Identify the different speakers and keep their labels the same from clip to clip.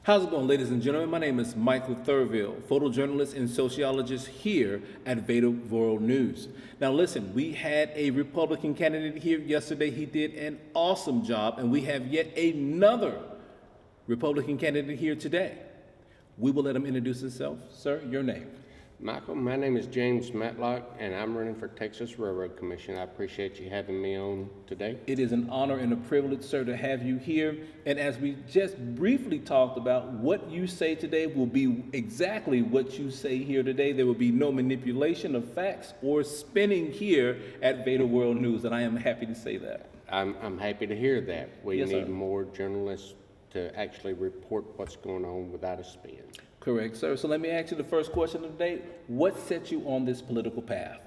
Speaker 1: How's it going, ladies and gentlemen? My name is Michael Thurville, photojournalist and sociologist here at VEDA World News. Now listen, we had a Republican candidate here yesterday. He did an awesome job, and we have yet another Republican candidate here today. We will let him introduce himself. Sir, your name?
Speaker 2: Michael, my name is James Matlock, and I'm running for Texas Railroad Commission. I appreciate you having me on today.
Speaker 1: It is an honor and a privilege, sir, to have you here. And as we just briefly talked about, what you say today will be exactly what you say here today. There will be no manipulation of facts or spinning here at VEDA World News, and I am happy to say that.
Speaker 2: I'm happy to hear that. We
Speaker 1: Yes,
Speaker 2: need
Speaker 1: sir.
Speaker 2: more journalists to actually report what's going on without a spin.
Speaker 1: Correct, sir. So let me ask you the first question of the day. What set you on this political path?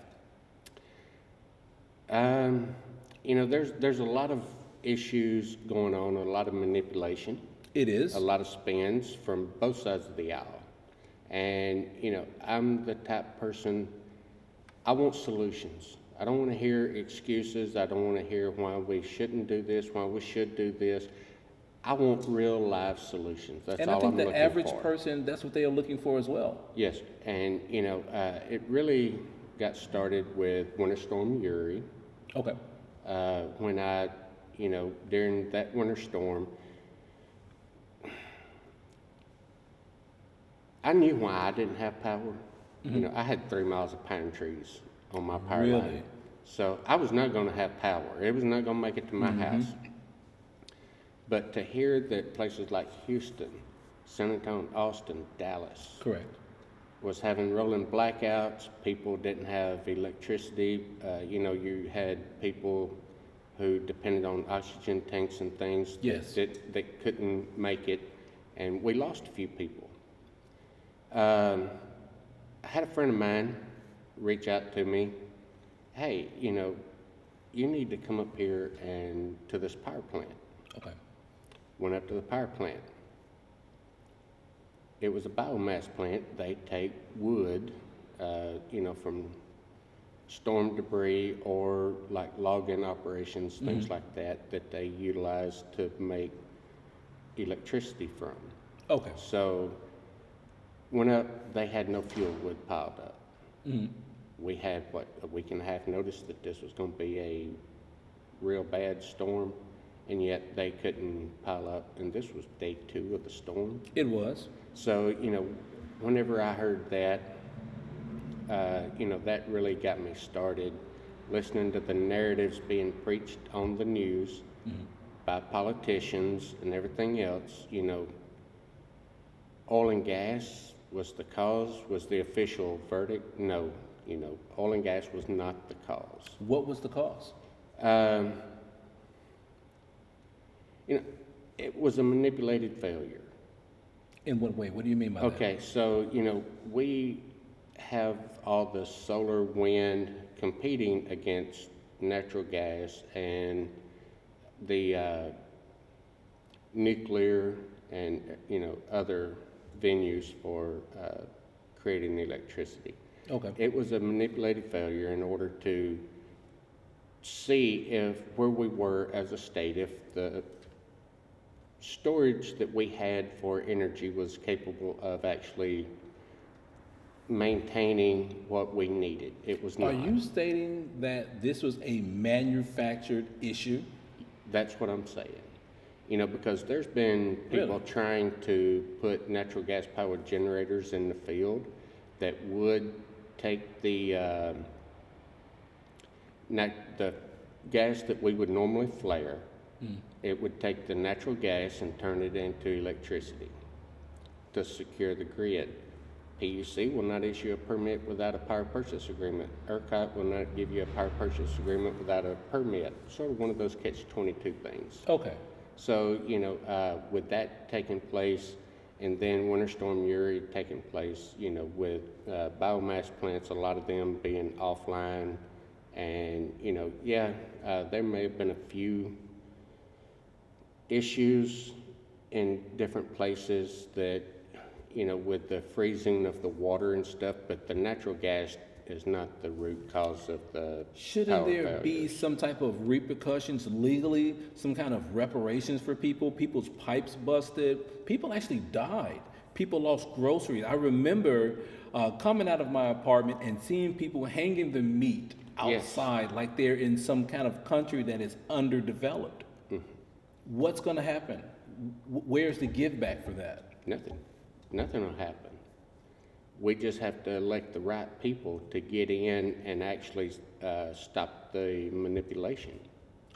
Speaker 2: There's a lot of issues going on, a lot of manipulation,
Speaker 1: It is.
Speaker 2: a lot of spins from both sides of the aisle. And, I'm the type of person, I want solutions. I don't want to hear excuses. I don't want to hear why we shouldn't do this, why we should do this. I want real life solutions. That's
Speaker 1: And
Speaker 2: all
Speaker 1: I think
Speaker 2: I'm
Speaker 1: the
Speaker 2: looking
Speaker 1: average
Speaker 2: for.
Speaker 1: person, that's what they are looking for as well.
Speaker 2: Yes, and it really got started with Winter Storm Uri.
Speaker 1: Okay.
Speaker 2: When I, during that winter storm, I knew why I didn't have power. I had 3 miles of pine trees on my power
Speaker 1: Really?
Speaker 2: line. So I was not going to have power. It was not going to make it to my house. But to hear that places like Houston, San Antonio, Austin, Dallas
Speaker 1: Correct.
Speaker 2: was having rolling blackouts, people didn't have electricity, you had people who depended on oxygen tanks and things
Speaker 1: Yes.
Speaker 2: that couldn't make it, and we lost a few people. I had a friend of mine reach out to me, hey, you need to come up here and to this power plant.
Speaker 1: Okay.
Speaker 2: Went up to the power plant. It was a biomass plant. They take wood, from storm debris or like logging operations, things like that they utilize to make electricity from.
Speaker 1: Okay.
Speaker 2: So went up, they had no fuel wood piled up. We had, a week and a half notice that this was going to be a real bad storm, and yet they couldn't pile up, and this was day 2 of the storm.
Speaker 1: It was.
Speaker 2: So, whenever I heard that, that really got me started listening to the narratives being preached on the news by politicians and everything else. Oil and gas was the cause, was the official verdict. No, oil and gas was not the cause.
Speaker 1: What was the cause?
Speaker 2: It was a manipulated failure.
Speaker 1: In what way? What do you mean by that?
Speaker 2: Okay, so, we have all the solar, wind competing against natural gas and the nuclear and, other venues for creating electricity.
Speaker 1: Okay.
Speaker 2: It was a manipulated failure in order to see where we were as a state, if the storage that we had for energy was capable of actually maintaining what we needed. It was not.
Speaker 1: Are you stating that this was a manufactured issue?
Speaker 2: That's what I'm saying. Because there's been people
Speaker 1: Really?
Speaker 2: trying to put natural gas powered generators in the field that would take the gas that we would normally flare. It would take the natural gas and turn it into electricity to secure the grid. PUC will not issue a permit without a power purchase agreement. ERCOT will not give you a power purchase agreement without a permit. Sort of one of those catch-22 things.
Speaker 1: Okay.
Speaker 2: So, with that taking place, and then Winter Storm Uri taking place, with biomass plants, a lot of them being offline, and, there may have been a few issues in different places that, with the freezing of the water and stuff, but the natural gas is not the root cause of the
Speaker 1: Shouldn't
Speaker 2: power
Speaker 1: there
Speaker 2: failure.
Speaker 1: be some type of repercussions legally, some kind of reparations for people? People's pipes busted. People actually died. People lost groceries. I remember coming out of my apartment and seeing people hanging the meat
Speaker 2: Yes.
Speaker 1: outside like they're in some kind of country that is underdeveloped. What's going to happen? Where's the give back for that?
Speaker 2: Nothing. Nothing will happen. We just have to elect the right people to get in and actually stop the manipulation.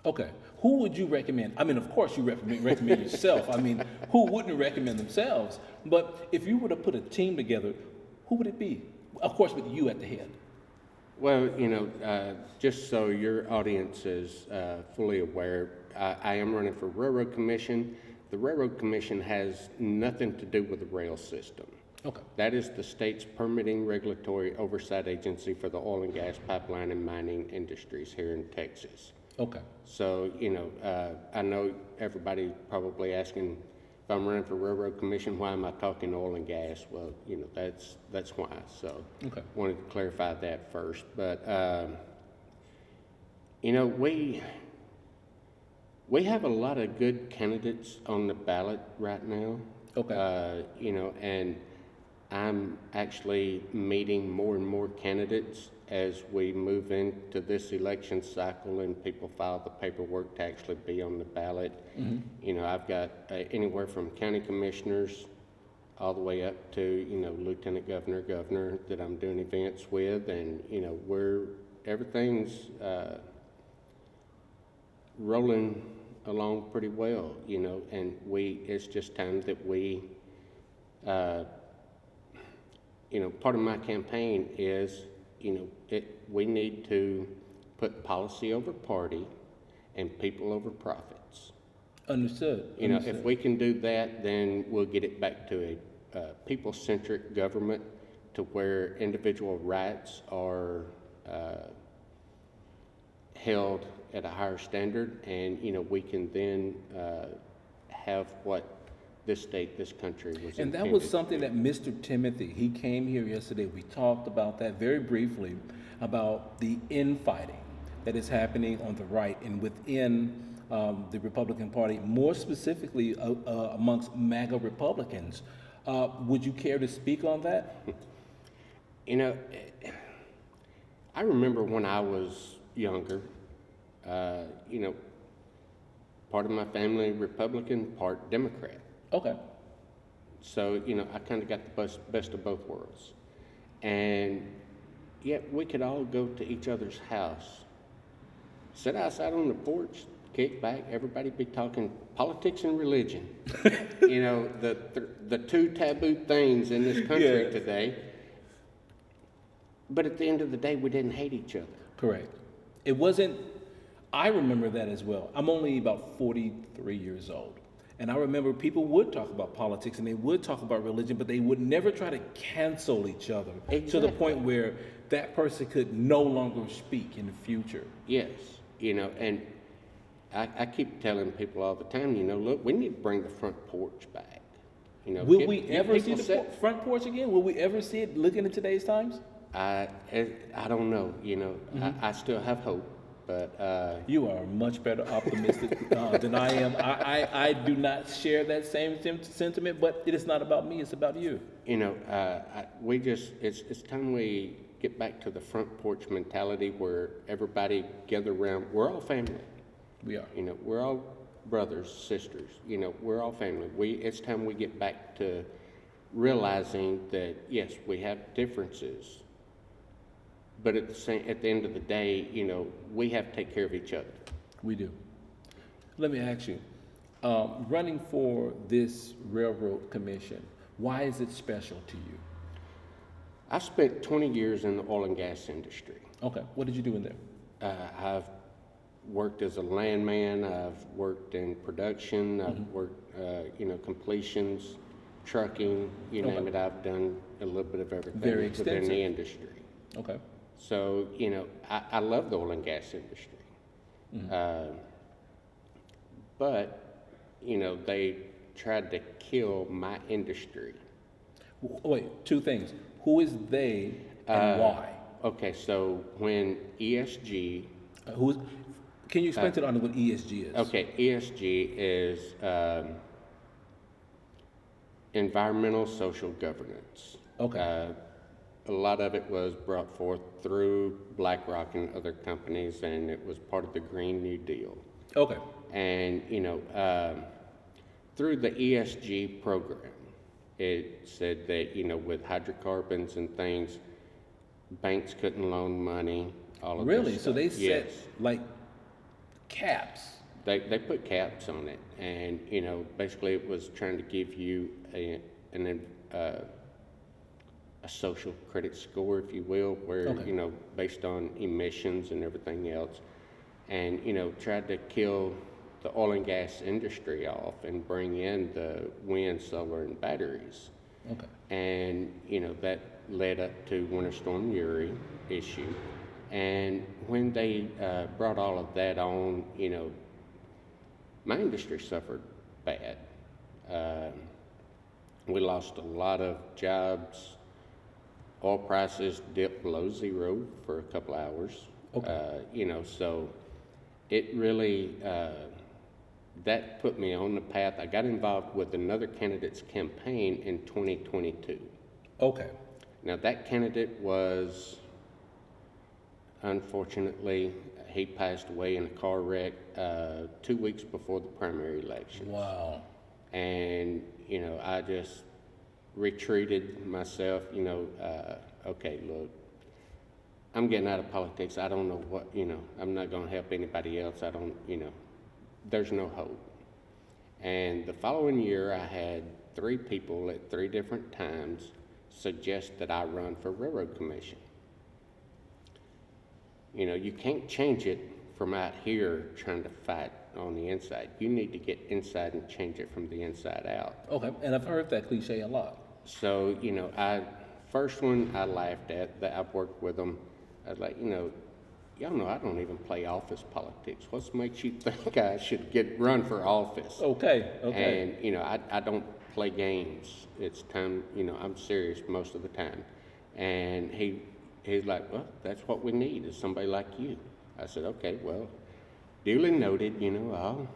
Speaker 1: Okay, who would you recommend? I mean, of course you recommend yourself. I mean, who wouldn't recommend themselves? But if you were to put a team together, who would it be? Of course, with you at the head.
Speaker 2: Well, just so your audience is fully aware, I am running for Railroad Commission. The Railroad Commission has nothing to do with the rail system.
Speaker 1: Okay.
Speaker 2: That is the state's permitting regulatory oversight agency for the oil and gas pipeline and mining industries here in Texas.
Speaker 1: Okay.
Speaker 2: So, I know everybody probably asking if I'm running for Railroad Commission, why am I talking oil and gas? Well, that's why. So,
Speaker 1: Okay.
Speaker 2: wanted to clarify that first. But, we have a lot of good candidates on the ballot right now.
Speaker 1: Okay.
Speaker 2: And I'm actually meeting more and more candidates as we move into this election cycle and people file the paperwork to actually be on the ballot. I've got anywhere from county commissioners all the way up to, lieutenant governor that I'm doing events with. And, everything's rolling along pretty well, and it's just time that we, part of my campaign is, we need to put policy over party and people over profits.
Speaker 1: Understood.
Speaker 2: If we can do that, then we'll get it back to a people-centric government to where individual rights are held at a higher standard, and we can then have what this state, this country was
Speaker 1: And that
Speaker 2: intended
Speaker 1: was something that Mr. Timothy, he came here yesterday. We talked about that very briefly, about the infighting that is happening on the right and within the Republican Party, more specifically amongst MAGA Republicans. Would you care to speak on that?
Speaker 2: I remember when I was younger, part of my family Republican, part Democrat.
Speaker 1: Okay.
Speaker 2: So, I kind of got the best of both worlds. And yet we could all go to each other's house, sit outside on the porch, kick back, everybody be talking politics and religion. The two taboo things in this country
Speaker 1: Yes.
Speaker 2: today. But at the end of the day, we didn't hate each other.
Speaker 1: Correct. It wasn't, I remember that as well. I'm only about 43 years old. And I remember people would talk about politics and they would talk about religion, but they would never try to cancel each other to the
Speaker 2: Exactly.
Speaker 1: point where that person could no longer speak in the future.
Speaker 2: Yes, and I keep telling people all the time, look, we need to bring the front porch back.
Speaker 1: Will we ever see
Speaker 2: people
Speaker 1: the
Speaker 2: sit-
Speaker 1: front porch again? Will we ever see it looking in today's times?
Speaker 2: I don't know, I still have hope, but
Speaker 1: You are much better optimistic than I am. I do not share that same sentiment, but it is not about me, it's about you.
Speaker 2: it's time we get back to the front porch mentality where everybody gather around. We're all family.
Speaker 1: We are.
Speaker 2: We're all brothers, sisters. We're all family. It's time we get back to realizing that yes, we have differences, but at the end of the day, we have to take care of each other.
Speaker 1: We do. Let me ask you, running for this railroad commission, why is it special to you?
Speaker 2: I spent 20 years in the oil and gas industry.
Speaker 1: Okay, what did you do in there?
Speaker 2: I've worked as a landman. I've worked in production. I've worked, completions, trucking. You
Speaker 1: Okay.
Speaker 2: name it. I've done a little bit of everything
Speaker 1: Very
Speaker 2: within
Speaker 1: extensive.
Speaker 2: the industry.
Speaker 1: Okay.
Speaker 2: So, I love the oil and gas industry. But, they tried to kill my industry.
Speaker 1: Wait, two things. Who is they and why?
Speaker 2: Okay, so when ESG,
Speaker 1: Who's? Can you explain to the audience what ESG is?
Speaker 2: okay, ESG is environmental social governance.
Speaker 1: Okay.
Speaker 2: A lot of it was brought forth through BlackRock and other companies, and it was part of the Green New Deal.
Speaker 1: Okay.
Speaker 2: And, through the ESG program, it said that, with hydrocarbons and things, banks couldn't loan money, all of
Speaker 1: Really?
Speaker 2: this
Speaker 1: So
Speaker 2: stuff.
Speaker 1: they set like caps.
Speaker 2: They put caps on it, and, basically it was trying to give you a social credit score, if you will, where,
Speaker 1: Okay.
Speaker 2: based on emissions and everything else, and, tried to kill the oil and gas industry off and bring in the wind, solar, and batteries.
Speaker 1: Okay.
Speaker 2: And, that led up to Winter Storm Uri issue. And when they brought all of that on, my industry suffered bad. We lost a lot of jobs. Oil prices dipped below zero for a couple hours.
Speaker 1: Okay.
Speaker 2: So it really, that put me on the path. I got involved with another candidate's campaign in 2022.
Speaker 1: Okay.
Speaker 2: Now, that candidate was, unfortunately, he passed away in a car wreck 2 weeks before the primary election.
Speaker 1: Wow.
Speaker 2: And, I just retreated myself, okay, look, I'm getting out of politics. I don't know what, I'm not going to help anybody else. I don't, there's no hope. And the following year, I had 3 people at 3 different times suggest that I run for Railroad Commission. You can't change it from out here trying to fight on the inside. You need to get inside and change it from the inside out.
Speaker 1: Okay. And I've heard that cliche a lot.
Speaker 2: So, first one I laughed at, that I've worked with them. I was like, y'all know I don't even play office politics. What makes you think I should run for office?
Speaker 1: Okay. Okay.
Speaker 2: And, I don't play games. It's time, I'm serious most of the time. And he's like, well, that's what we need, is somebody like you. I said, okay, well, duly noted, I'll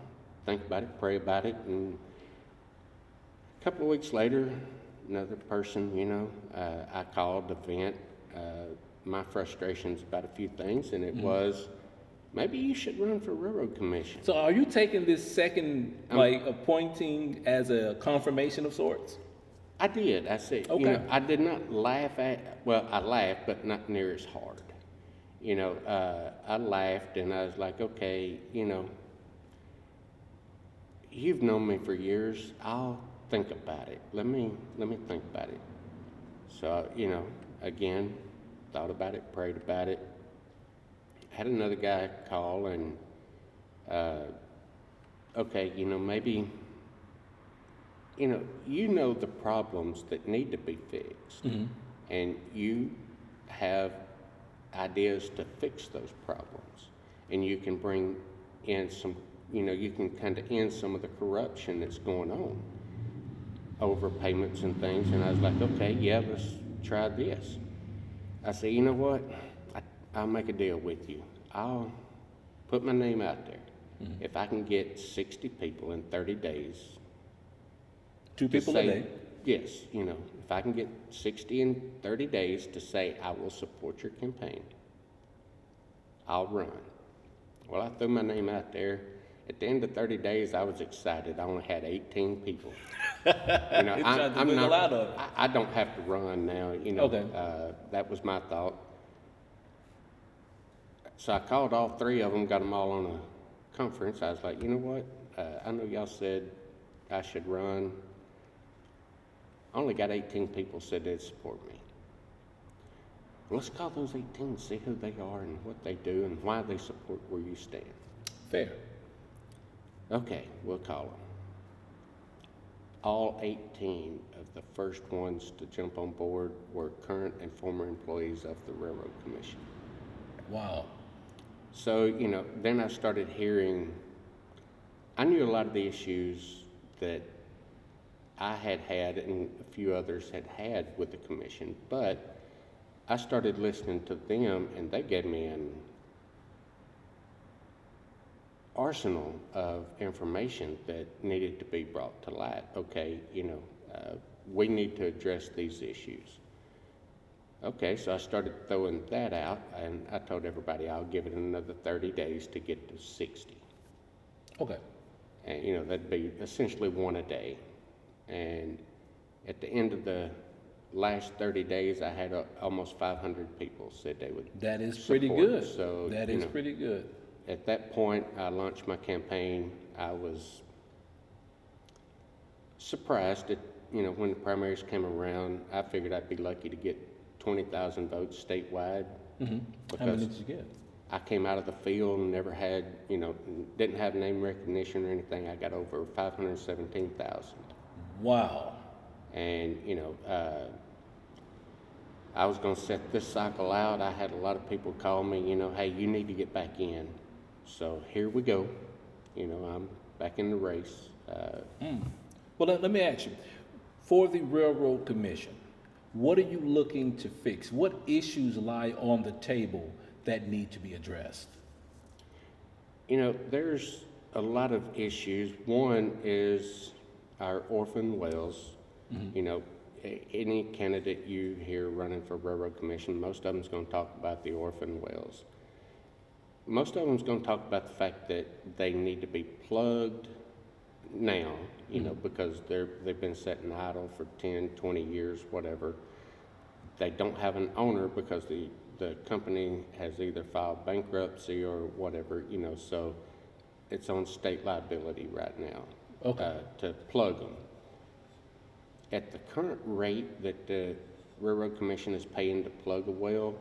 Speaker 2: think about it, pray about it. And a couple of weeks later, another person, I called to vent my frustrations about a few things, and it was, maybe you should run for Railroad Commission.
Speaker 1: So are you taking this second, appointing as a confirmation of sorts?
Speaker 2: I did. I said,
Speaker 1: Okay.
Speaker 2: I did not laugh at, well, I laughed, but not near as hard. I laughed and I was like, okay, you've known me for years. I'll think about it. Let me think about it. So, again, thought about it, prayed about it. Had another guy call and, okay, maybe, the problems that need to be fixed.
Speaker 1: Mm-hmm.
Speaker 2: And you have ideas to fix those problems. And you can bring in some, you can kind of end some of the corruption that's going on, overpayments and things. And I was like, okay, yeah, let's try this. I said, you know what? I'll make a deal with you. I'll put my name out there. Mm-hmm. If I can get 60 people in 30 days.
Speaker 1: 2 people a day?
Speaker 2: Yes, if I can get 60 in 30 days to say, I will support your campaign, I'll run. Well, I threw my name out there. At the end of 30 days, I was excited. I only had 18 people. I'm not,
Speaker 1: out of it.
Speaker 2: I don't have to run now,
Speaker 1: Okay.
Speaker 2: That was my thought. So I called all 3 of them, got them all on a conference. I was like, you know what? I know y'all said I should run. I only got 18 people said they'd support me. Well, let's call those 18, see who they are and what they do and why they support where you stand.
Speaker 1: Fair.
Speaker 2: Okay, we'll call them. All 18 of the first ones to jump on board were current and former employees of the Railroad Commission.
Speaker 1: Wow.
Speaker 2: So, then I started hearing, I knew a lot of the issues that I had and a few others had with the commission, but I started listening to them, and they gave me an arsenal of information that needed to be brought to light. Okay, we need to address these issues. Okay, so I started throwing that out, and I told everybody I'll give it another 30 days to get to 60.
Speaker 1: Okay.
Speaker 2: And, that'd be essentially one a day. And at the end of the last 30 days, I had almost 500 people said they would
Speaker 1: That is
Speaker 2: support.
Speaker 1: pretty good.
Speaker 2: So
Speaker 1: that is pretty good.
Speaker 2: At that point, I launched my campaign. I was surprised that, when the primaries came around, I figured I'd be lucky to get 20,000 votes statewide.
Speaker 1: Mm-hmm. How many did you get?
Speaker 2: I came out of the field and never had, didn't have name recognition or anything. I got over 517,000.
Speaker 1: Wow.
Speaker 2: And, I was going to set this cycle out. I had a lot of people call me, hey, you need to get back in. So here we go. I'm back in the race.
Speaker 1: Well, let me ask you, for the Railroad Commission, what are you looking to fix? What issues lie on the table that need to be addressed?
Speaker 2: There's a lot of issues. One is our orphan wells. Mm-hmm. Any candidate you hear running for Railroad Commission, most of them's going to talk about the orphan wells. Most of them's going to talk about the fact that they need to be plugged now, because they've been sitting idle for 10, 20 years, whatever. They don't have an owner because the company has either filed bankruptcy or whatever, so it's on state liability right now.
Speaker 1: Okay.
Speaker 2: To plug them. At the current rate that the Railroad Commission is paying to plug a well,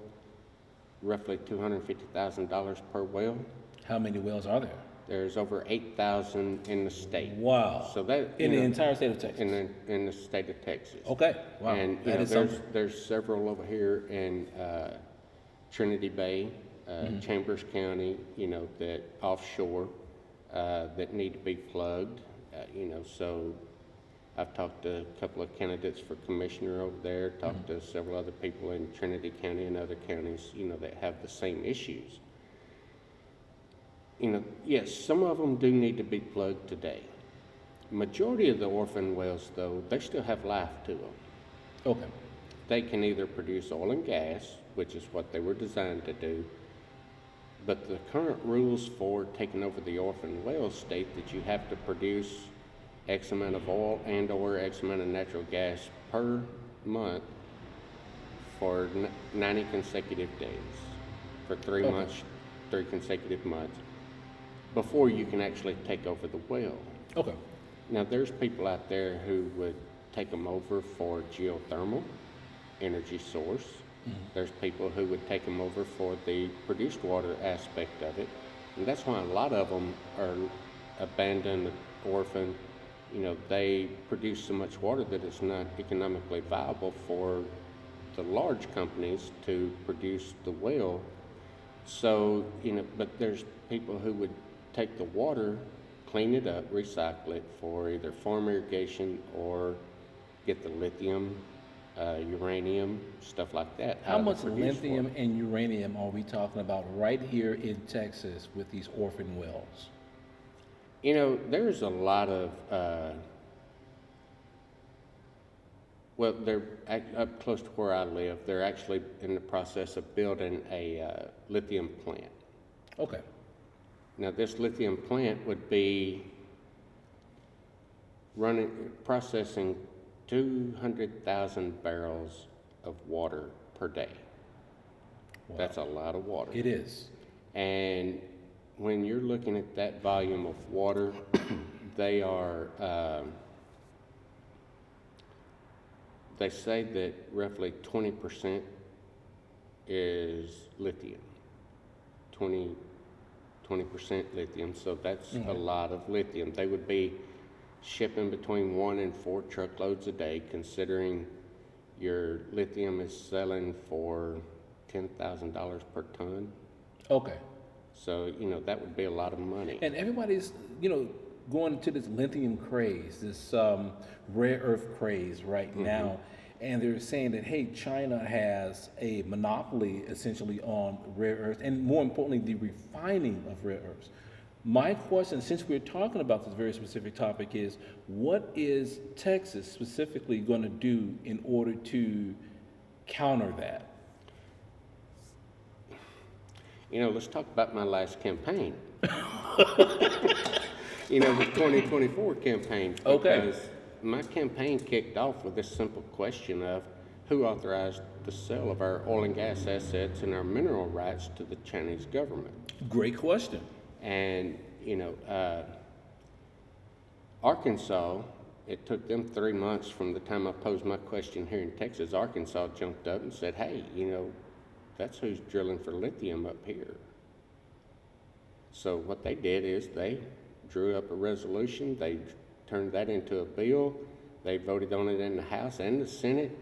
Speaker 2: roughly $250,000 per well.
Speaker 1: How many wells are there?
Speaker 2: There's over 8,000 in the state.
Speaker 1: Wow.
Speaker 2: So that
Speaker 1: in the entire state of Texas.
Speaker 2: In the state of Texas.
Speaker 1: Okay. Wow.
Speaker 2: And there's several over here in Trinity Bay, Chambers County, that offshore that need to be plugged. So I've talked to a couple of candidates for commissioner over there, talked to several other people in Trinity County and other counties, that have the same issues. Yes, some of them do need to be plugged today. Majority of the orphan wells, though, they still have life to them.
Speaker 1: Okay.
Speaker 2: They can either produce oil and gas, which is what they were designed to do, but the current rules for taking over the orphan wells state that you have to produce X amount of oil and or X amount of natural gas per month for 90 consecutive days, for 3 months, 3 consecutive months, before you can actually take over the well.
Speaker 1: Okay.
Speaker 2: Now, there's people out there who would take them over for geothermal energy source. Mm-hmm. There's people who would take them over for the produced water aspect of it. And that's why a lot of them are abandoned, orphaned. They produce so much water that it's not economically viable for the large companies to produce the well. So, but there's people who would take the water, clean it up, recycle it for either farm irrigation or get the lithium, uranium, stuff like that.
Speaker 1: How much lithium and uranium are we talking about right here in Texas with these orphan wells?
Speaker 2: There's a lot of, they're up close to where I live. They're actually in the process of building a lithium plant.
Speaker 1: Okay.
Speaker 2: Now, this lithium plant would be processing 200,000 barrels of water per day. Wow. That's a lot of water.
Speaker 1: It is.
Speaker 2: And when you're looking at that volume of water, they say that roughly 20% is lithium. 20% lithium, so that's a lot of lithium. They would be shipping between 1 and 4 truckloads a day, considering your lithium is selling for $10,000 per ton. Okay. So, that would be a lot of money.
Speaker 1: And everybody's, going to this lithium craze, this rare earth craze right now. and they're saying that, hey, China has a monopoly essentially on rare earths, and more importantly, the refining of rare earths. My question, since we're talking about this very specific topic, is what is Texas specifically going to do in order to counter that?
Speaker 2: Let's talk about my last campaign. The 2024 campaign.
Speaker 1: Okay.
Speaker 2: Because my campaign kicked off with this simple question of who authorized the sale of our oil and gas assets and our mineral rights to the Chinese government.
Speaker 1: Great question.
Speaker 2: And, Arkansas, it took them 3 months from the time I posed my question here in Texas. Arkansas jumped up and said, hey, that's who's drilling for lithium up here. So what they did is they drew up a resolution, they turned that into a bill, they voted on it in the House and the Senate,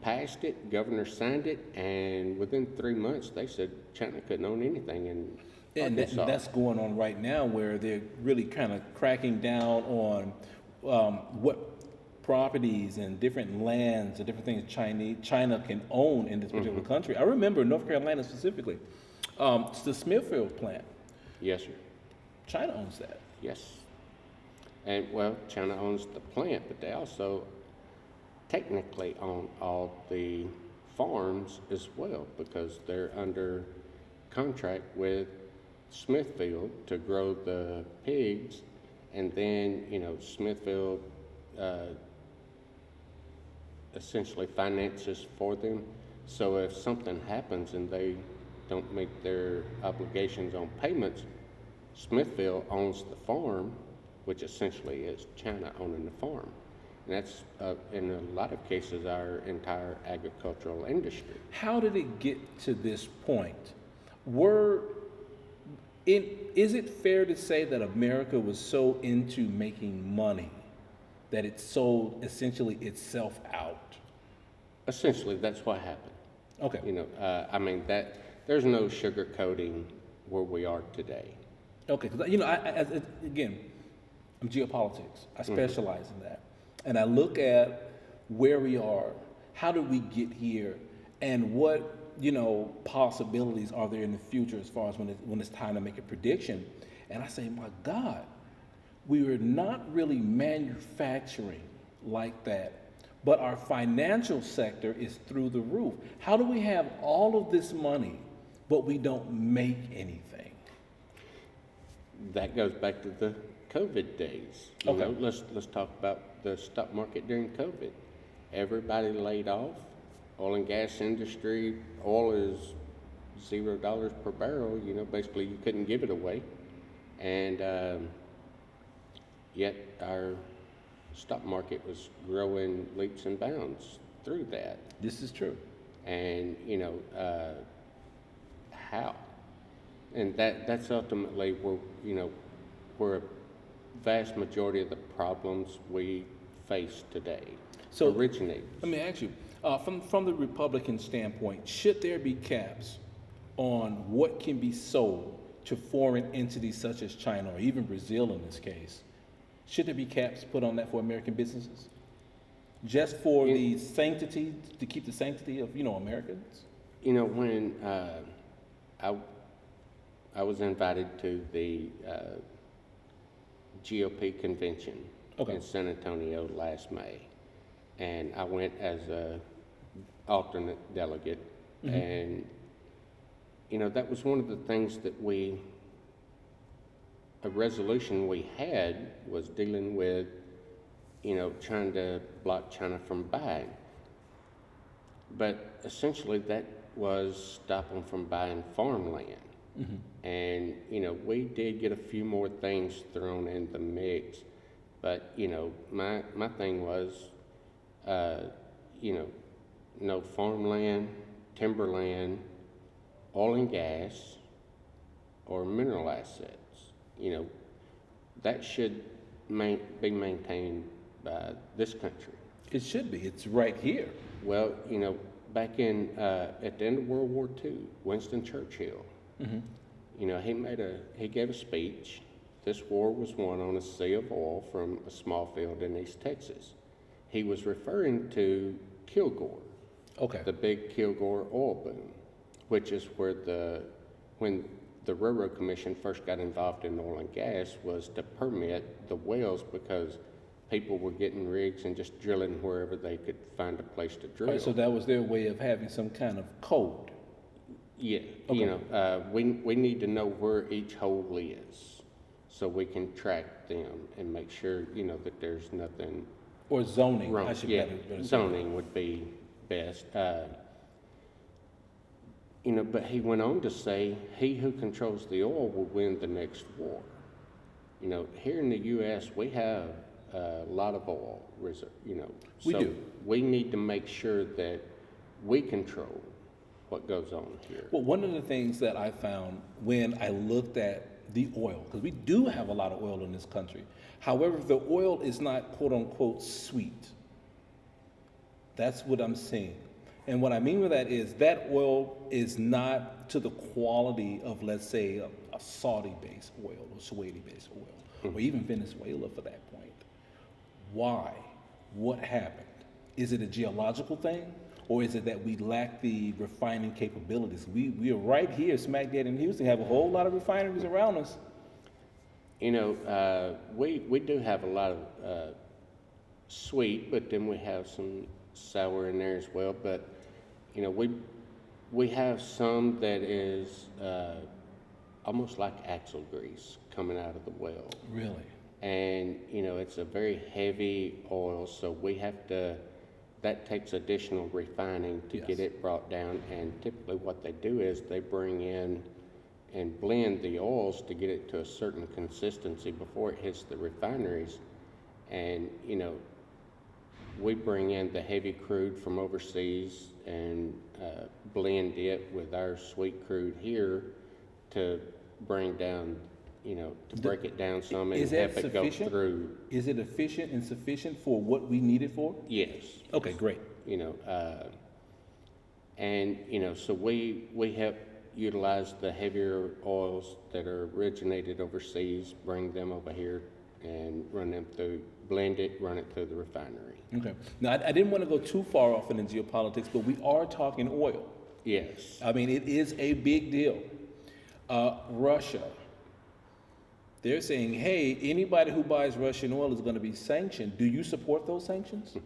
Speaker 2: passed it, governor signed it, and within 3 months they said China couldn't own anything in Arkansas.
Speaker 1: That's going on right now, where they're really kind of cracking down on what properties and different lands and different things China can own in this particular country. I remember North Carolina specifically, it's the Smithfield plant.
Speaker 2: Yes, sir.
Speaker 1: China owns that.
Speaker 2: Yes. And, well, China owns the plant, but they also technically own all the farms as well, because they're under contract with Smithfield to grow the pigs, and then, Smithfield essentially finances for them. So if something happens and they don't meet their obligations on payments, Smithfield owns the farm, which essentially is China owning the farm. And that's, in a lot of cases, our entire agricultural industry.
Speaker 1: How did it get to this point? Is it fair to say that America was so into making money that it sold essentially itself out?
Speaker 2: Essentially, that's what happened.
Speaker 1: Okay.
Speaker 2: There's no sugarcoating where we are today.
Speaker 1: Okay, because again, I'm geopolitics. I specialize in that, and I look at where we are. How did we get here, and what possibilities are there in the future as far as when it's time to make a prediction? And I say, my God, we were not really manufacturing like that, but our financial sector is through the roof. How do we have all of this money, but we don't make anything?
Speaker 2: That goes back to the COVID days. Let's talk about the stock market during COVID. Everybody laid off. Oil and gas industry, oil is $0 per barrel. Basically you couldn't give it away, and yet our stock market was growing leaps and bounds through that.
Speaker 1: This is true.
Speaker 2: And how? And that's ultimately where a vast majority of the problems we face today originate.
Speaker 1: Let me ask you, from the Republican standpoint, should there be caps on what can be sold to foreign entities such as China or even Brazil in this case? Should there be caps put on that for American businesses? Just for the sanctity, to keep the sanctity of, Americans?
Speaker 2: When I was invited to the GOP convention in San Antonio last May, and I went as a alternate delegate, and that was one of the things that a resolution we had was dealing with, trying to block China from buying. But essentially that was stop them from buying farmland. And, we did get a few more things thrown in the mix, but, my thing was, no farmland, timberland, oil and gas, or mineral assets. That should be maintained by this country.
Speaker 1: It should be. It's right here.
Speaker 2: Well, back in at the end of World War II, Winston Churchill, he gave a speech. This war was won on a sea of oil from a small field in East Texas. He was referring to Kilgore,
Speaker 1: Okay.
Speaker 2: the big Kilgore oil boom, which is where when the Railroad Commission first got involved in oil and gas was to permit the wells because people were getting rigs and just drilling wherever they could find a place to drill.
Speaker 1: All right, so that was their way of having some kind of code.
Speaker 2: Yeah,
Speaker 1: Okay.
Speaker 2: we need to know where each hole is so we can track them and make sure, that there's nothing
Speaker 1: Or zoning.
Speaker 2: wrong.
Speaker 1: I should
Speaker 2: Yeah,
Speaker 1: better say
Speaker 2: zoning would be best. But he went on to say, he who controls the oil will win the next war. Here in the U.S., we have a lot of oil reserve,
Speaker 1: We
Speaker 2: so
Speaker 1: do.
Speaker 2: we need to make sure that we control what goes on here.
Speaker 1: Well, one of the things that I found when I looked at the oil, because we do have a lot of oil in this country. However, the oil is not quote unquote sweet. That's what I'm seeing. And what I mean by that is that oil is not to the quality of, let's say, a Saudi-based oil or Saudi-based oil, or even Venezuela for that point. Why? What happened? Is it a geological thing? Or is it that we lack the refining capabilities? We are right here, smack dead in Houston, have a whole lot of refineries around us.
Speaker 2: We do have a lot of sweet, but then we have some sour in there as well. But we have some that is almost like axle grease coming out of the well,
Speaker 1: Really?
Speaker 2: and it's a very heavy oil, so we have to. That takes additional refining to
Speaker 1: Yes.
Speaker 2: get it brought down, and typically what they do is they bring in and blend the oils to get it to a certain consistency before it hits the refineries. And we bring in the heavy crude from overseas and blend it with our sweet crude here to bring down, to break it down some and
Speaker 1: Is that
Speaker 2: have it go
Speaker 1: sufficient?
Speaker 2: through.
Speaker 1: Is it efficient and sufficient for what we need it for?
Speaker 2: Yes.
Speaker 1: Okay, great.
Speaker 2: So we have utilized the heavier oils that are originated overseas, bring them over here and run them through, blend it, run it through the refinery.
Speaker 1: Okay. Now, I didn't want to go too far off into geopolitics, but we are talking oil.
Speaker 2: Yes.
Speaker 1: I mean, it is a big deal. Russia. They're saying, hey, anybody who buys Russian oil is going to be sanctioned. Do you support those sanctions?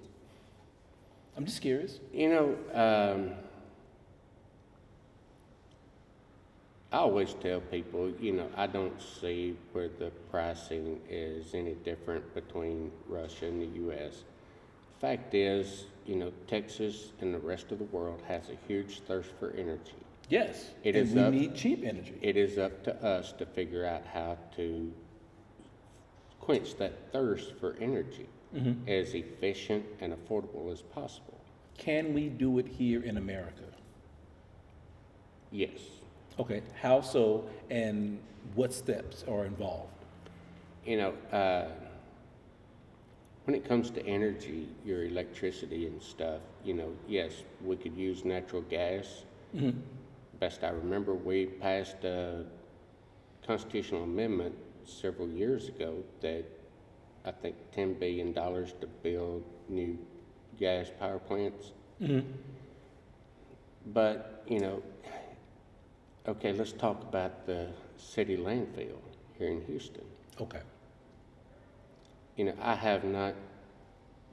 Speaker 1: I'm just curious.
Speaker 2: I always tell people, I don't see where the pricing is any different between Russia and the U.S. Fact is, Texas and the rest of the world has a huge thirst for energy.
Speaker 1: Yes,
Speaker 2: It
Speaker 1: and
Speaker 2: is
Speaker 1: we
Speaker 2: up-
Speaker 1: need cheap energy.
Speaker 2: It is up to us to figure out how to quench that thirst for energy as efficient and affordable as possible.
Speaker 1: Can we do it here in America?
Speaker 2: Yes.
Speaker 1: Okay, how so, and what steps are involved?
Speaker 2: When it comes to energy, your electricity and stuff, yes, we could use natural gas. Best I remember, we passed a constitutional amendment several years ago that I think $10 billion to build new gas power plants. But, okay, let's talk about the city landfill here in Houston.
Speaker 1: Okay.
Speaker 2: I have not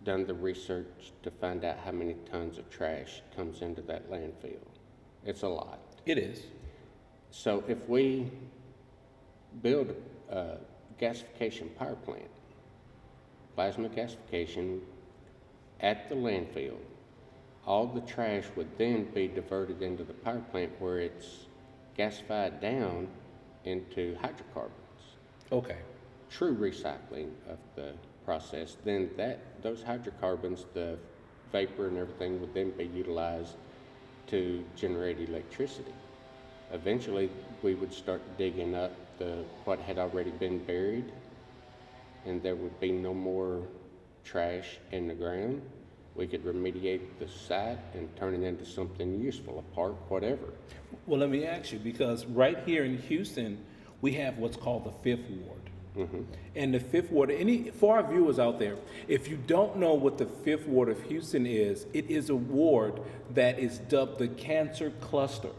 Speaker 2: done the research to find out how many tons of trash comes into that landfill. It's a lot.
Speaker 1: It is.
Speaker 2: So if we build a gasification power plant, plasma gasification at the landfill, all the trash would then be diverted into the power plant where it's gasified down into hydrocarbons.
Speaker 1: Okay.
Speaker 2: True recycling of the process, then those hydrocarbons, the vapor and everything would then be utilized to generate electricity. Eventually, we would start digging up what had already been buried, and there would be no more trash in the ground. We could remediate the site and turn it into something useful, a park, whatever.
Speaker 1: Well, let me ask you, because right here in Houston, we have what's called the Fifth Ward. And the Fifth Ward, for our viewers out there, if you don't know what the Fifth Ward of Houston is, it is a ward that is dubbed the Cancer Cluster.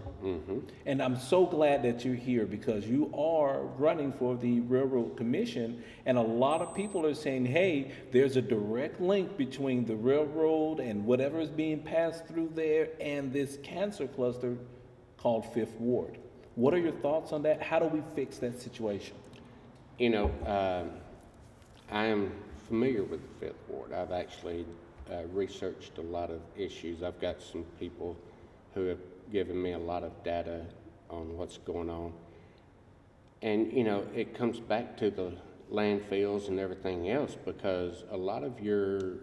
Speaker 1: And I'm so glad that you're here because you are running for the Railroad Commission, and a lot of people are saying, hey, there's a direct link between the railroad and whatever is being passed through there and this cancer cluster called Fifth Ward. What are your thoughts on that? How do we fix that situation?
Speaker 2: You know, I am familiar with the Fifth Ward. I've actually researched a lot of issues. I've got some people who have given me a lot of data on what's going on. And, you know, it comes back to the landfills and everything else because a lot of your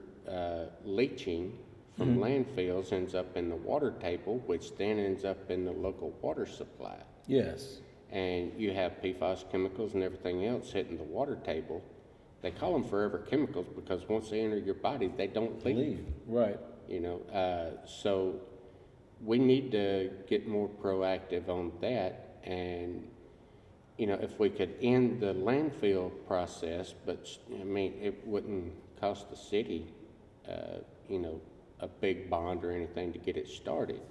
Speaker 2: leaching from landfills ends up in the water table, which then ends up in the local water supply.
Speaker 1: Yes.
Speaker 2: And you have PFAS chemicals and everything else hitting the water table. They call them forever chemicals because once they enter your body, they don't leave.
Speaker 1: Right.
Speaker 2: You know, so we need to get more proactive on that. And, you know, if we could end the landfill process, but I mean, it wouldn't cost the city, you know, a big bond or anything to get it started.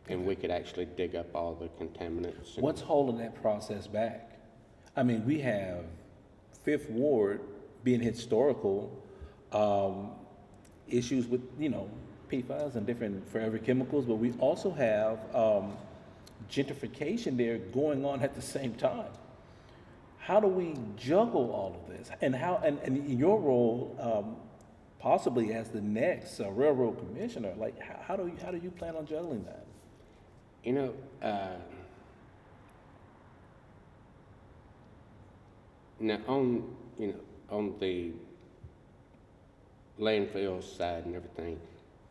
Speaker 2: And we could actually dig up all the contaminants.
Speaker 1: What's holding that process back? I mean, we have Fifth Ward being historical, issues with, you know, PFAS and different forever chemicals, but we also have gentrification there going on at the same time. How do we juggle all of this? And how, and in your role, possibly as the next railroad commissioner, like how do you plan on juggling that?
Speaker 2: You know, now on the landfill side and everything,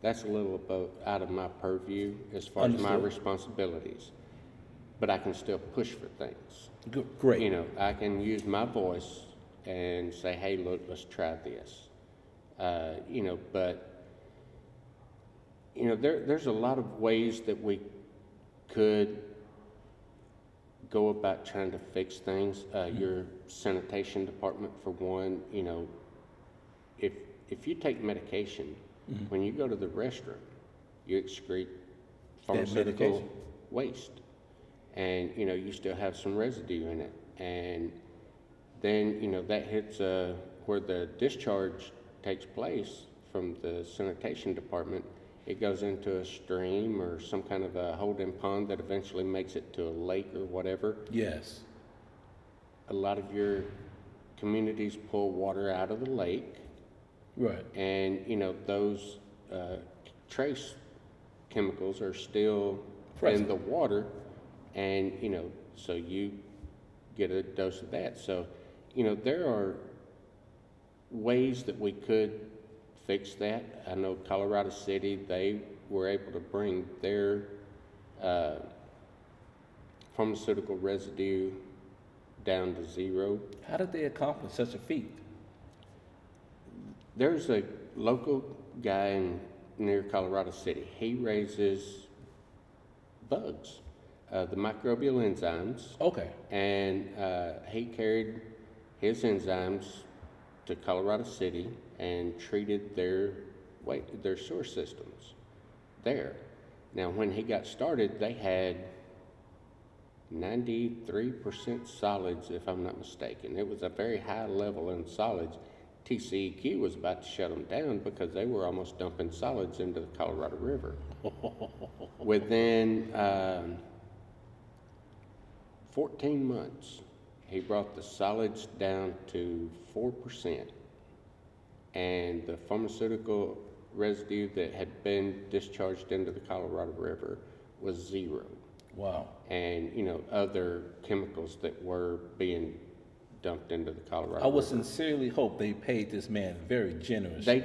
Speaker 2: that's a little out of my purview as far as my responsibilities. But I can still push for things.
Speaker 1: Good, great.
Speaker 2: You know, I can use my voice and say, hey, look, let's try this. You know, but, you know, there's a lot of ways that we could go about trying to fix things. Your sanitation department, for one, you know, if you take medication, when you go to the restroom, you excrete pharmaceutical waste. And, you know, you still have some residue in it. And then, you know, that hits where the discharge takes place from the sanitation department. It goes into a stream or some kind of a holding pond that eventually makes it to a lake or whatever.
Speaker 1: Yes.
Speaker 2: A lot of your communities pull water out of the lake.
Speaker 1: Right.
Speaker 2: And, you know, those trace chemicals are still in the water. And, you know, so you get a dose of that. So, you know, there are ways that we could fix that. I know Colorado City, they were able to bring their pharmaceutical residue down to zero.
Speaker 1: How did they accomplish such a feat?
Speaker 2: There's a local guy near Colorado City. He raises bugs, the microbial enzymes.
Speaker 1: Okay.
Speaker 2: And he carried his enzymes to Colorado City and treated their sewer systems there. Now, when he got started, they had 93% solids, if I'm not mistaken. It was a very high level in solids. TCEQ was about to shut them down because they were almost dumping solids into the Colorado River. Within 14 months, he brought the solids down to 4%, and the pharmaceutical residue that had been discharged into the Colorado River was zero.
Speaker 1: Wow.
Speaker 2: And, you know, other chemicals that were being dumped into the Colorado River.
Speaker 1: I would sincerely hope they paid this man very generously.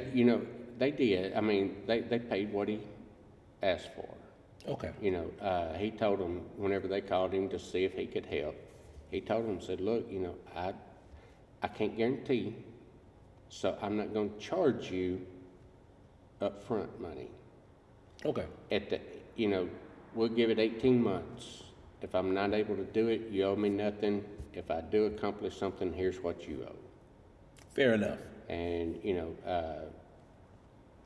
Speaker 2: They did. I mean, they paid what he asked for.
Speaker 1: Okay.
Speaker 2: You know, he told them whenever they called him to see if he could help, he told them, said, look, you know, I can't guarantee, so I'm not going to charge you upfront money.
Speaker 1: Okay.
Speaker 2: You know, we'll give it 18 months. If I'm not able to do it, you owe me nothing. If I do accomplish something, here's what you owe.
Speaker 1: Fair enough.
Speaker 2: And,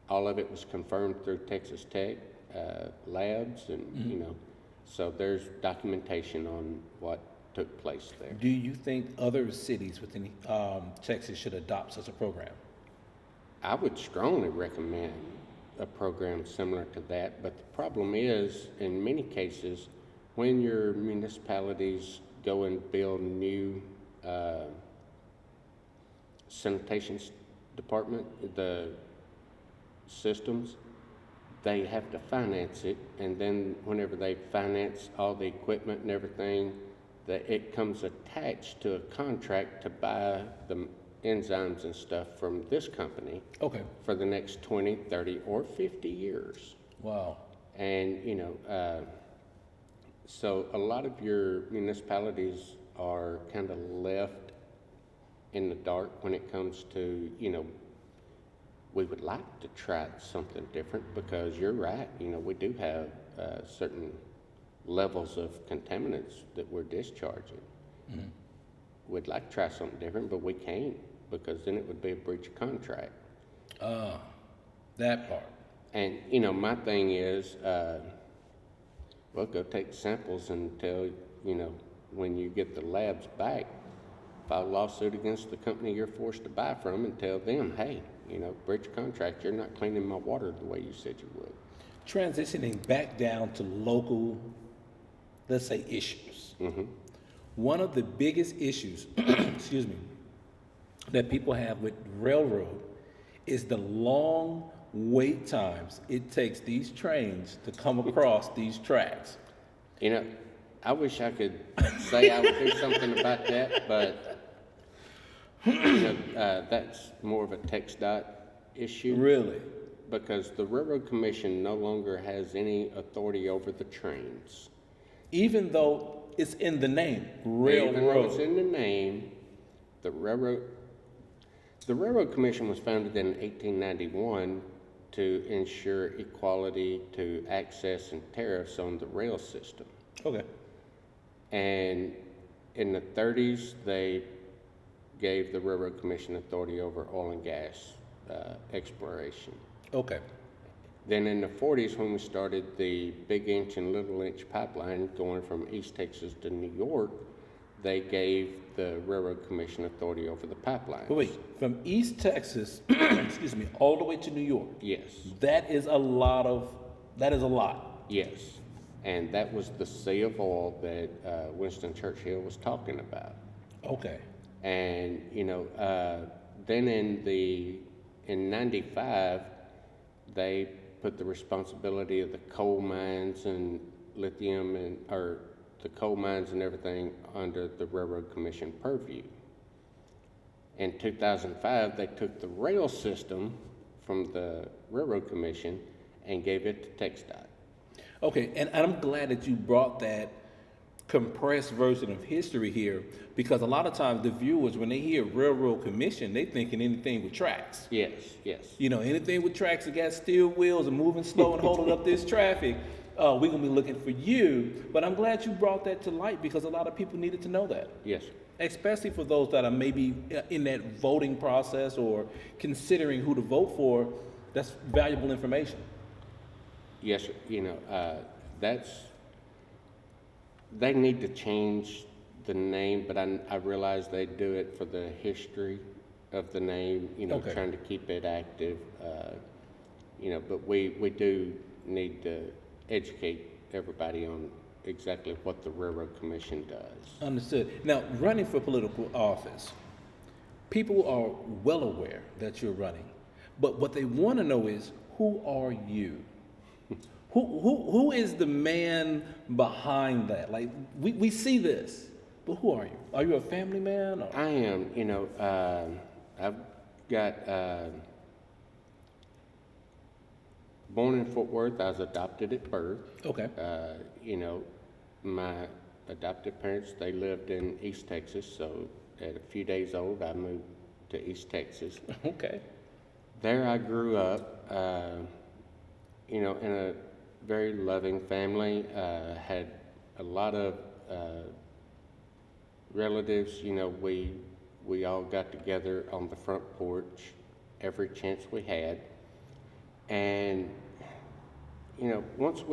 Speaker 2: all of it was confirmed through Texas Tech labs, and, so there's documentation on what took place there.
Speaker 1: Do you think other cities within Texas should adopt such a program?
Speaker 2: I would strongly recommend a program similar to that, but the problem is, in many cases, when your municipalities go and build new sanitation department, the systems, they have to finance it, and then whenever they finance all the equipment and everything, that it comes attached to a contract to buy the enzymes and stuff from this company for the next 20, 30, or 50 years.
Speaker 1: Wow.
Speaker 2: And, so a lot of your municipalities are kind of left in the dark when it comes to, we would like to try something different, because you're right, we do have certain levels of contaminants that we're discharging. Mm-hmm. We'd like to try something different, but we can't, because then it would be a breach of contract.
Speaker 1: That part.
Speaker 2: And, my thing is, well, go take samples until, when you get the labs back, file a lawsuit against the company you're forced to buy from and tell them, hey, breach of contract, you're not cleaning my water the way you said you would.
Speaker 1: Transitioning back down to local, let's say, issues. Mm-hmm. One of the biggest issues, excuse me, that people have with railroad is the long wait times it takes these trains to come across these tracks.
Speaker 2: I wish I could say I would do something about that, but that's more of a TxDOT issue.
Speaker 1: Really?
Speaker 2: Because the Railroad Commission no longer has any authority over the trains.
Speaker 1: Even though it's in the name, railroad.
Speaker 2: Even though it's in the name, the Railroad Commission was founded in 1891 to ensure equality to access and tariffs on the rail system.
Speaker 1: Okay.
Speaker 2: And in the 30s, they gave the Railroad Commission authority over oil and gas exploration.
Speaker 1: Okay.
Speaker 2: Then in the 40s, when we started the Big Inch and Little Inch pipeline going from East Texas to New York, they gave the Railroad Commission authority over the pipelines.
Speaker 1: But wait, from East Texas, excuse me, all the way to New York.
Speaker 2: Yes.
Speaker 1: That is a lot.
Speaker 2: Yes. And that was the sea of oil that Winston Churchill was talking about.
Speaker 1: Okay.
Speaker 2: And, then in 95, they put the responsibility of the coal mines and lithium or the coal mines and everything under the Railroad Commission purview. In 2005, they took the rail system from the Railroad Commission and gave it to TxDOT.
Speaker 1: Okay, and I'm glad that you brought that compressed version of history here, because a lot of times the viewers, when they hear Railroad Commission, they thinking anything with tracks.
Speaker 2: Yes, yes.
Speaker 1: Anything with tracks that got steel wheels and moving slow and holding up this traffic, we're going to be looking for you. But I'm glad you brought that to light, because a lot of people needed to know that.
Speaker 2: Yes.
Speaker 1: Especially for those that are maybe in that voting process or considering who to vote for. That's valuable information.
Speaker 2: Yes, they need to change the name, but I realize they do it for the history of the name,
Speaker 1: Okay.
Speaker 2: trying to keep it active. But we do need to educate everybody on exactly what the Railroad Commission does.
Speaker 1: Understood. Now, running for political office, people are well aware that you're running, but what they want to know is, who are you? Who is the man behind that? Like, we see this, but who are you? Are you a family man? Or?
Speaker 2: I am, I've got, born in Fort Worth. I was adopted at birth.
Speaker 1: Okay.
Speaker 2: My adopted parents, they lived in East Texas, so at a few days old, I moved to East Texas.
Speaker 1: Okay.
Speaker 2: There I grew up, in a very loving family, had a lot of relatives. We we all got together on the front porch every chance we had. And, once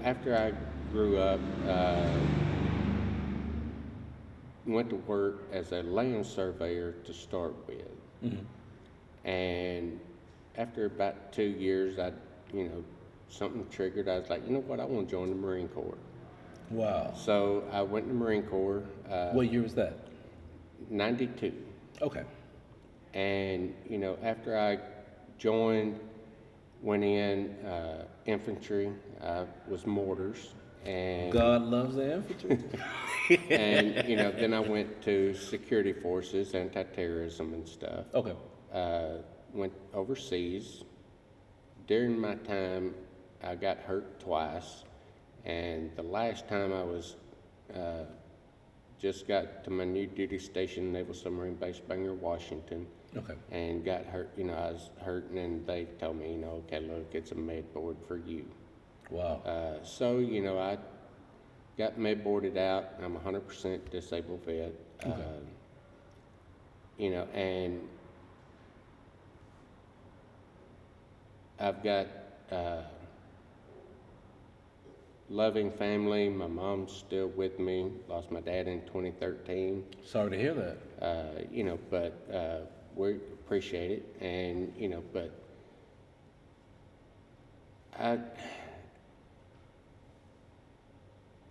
Speaker 2: after I grew up, went to work as a land surveyor to start with. And after about 2 years, something triggered. I was like, you know what, I want to join the Marine Corps.
Speaker 1: Wow.
Speaker 2: So I went to the Marine Corps.
Speaker 1: What year was that?
Speaker 2: 92.
Speaker 1: Okay.
Speaker 2: And, after I joined, went in infantry, was mortars. And
Speaker 1: God loves the infantry.
Speaker 2: and, then I went to security forces, anti-terrorism and stuff.
Speaker 1: Okay.
Speaker 2: Went overseas. During my time, I got hurt twice. And the last time I was, just got to my new duty station, Naval Submarine Base, Bangor, Washington.
Speaker 1: Okay.
Speaker 2: And got hurt, I was hurt, and then they told me, okay, look, it's a med board for you.
Speaker 1: Wow.
Speaker 2: So, I got med boarded out. I'm a 100% disabled vet.
Speaker 1: Okay.
Speaker 2: And I've got loving family. My mom's still with me. Lost my dad in 2013.
Speaker 1: Sorry to hear that.
Speaker 2: But we appreciate it. And, but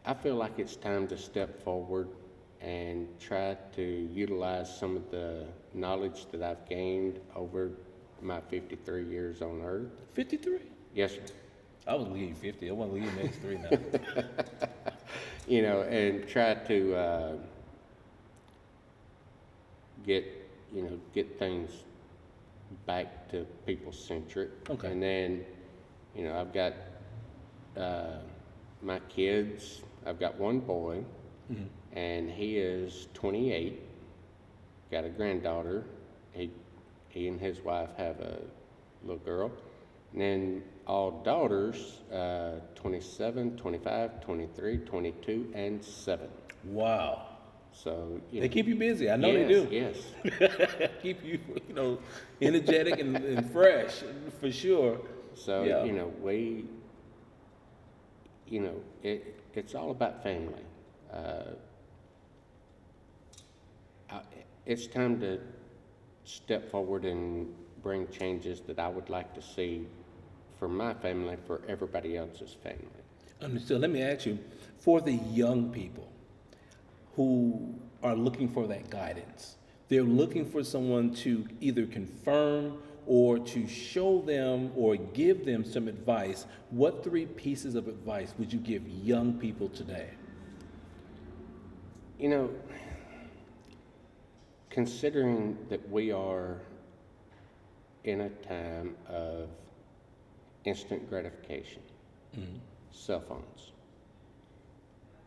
Speaker 2: I feel like it's time to step forward and try to utilize some of the knowledge that I've gained over my 53 years on Earth.
Speaker 1: 53?
Speaker 2: Yes, sir.
Speaker 1: I was leaving 50. I want to leave next 3 now.
Speaker 2: And try to get things back to people-centric.
Speaker 1: Okay.
Speaker 2: And then, I've got my kids. I've got one boy, and he is 28. Got a granddaughter. He and his wife have a little girl. And then all daughters, 27, 25, 23, 22, and 7.
Speaker 1: Wow.
Speaker 2: So,
Speaker 1: They keep you busy. I know
Speaker 2: yes,
Speaker 1: they do.
Speaker 2: Yes.
Speaker 1: Keep you, energetic and fresh, for sure.
Speaker 2: So,
Speaker 1: Yeah. It's all about family. It's time to step forward and bring changes that I would like to see for my family, for everybody else's family. Understood. Let me ask you, for the young people who are looking for that guidance, they're looking for someone to either confirm or to show them or give them some advice. What 3 pieces of advice would you give young people today?
Speaker 2: Considering that we are in a time of instant gratification, cell phones.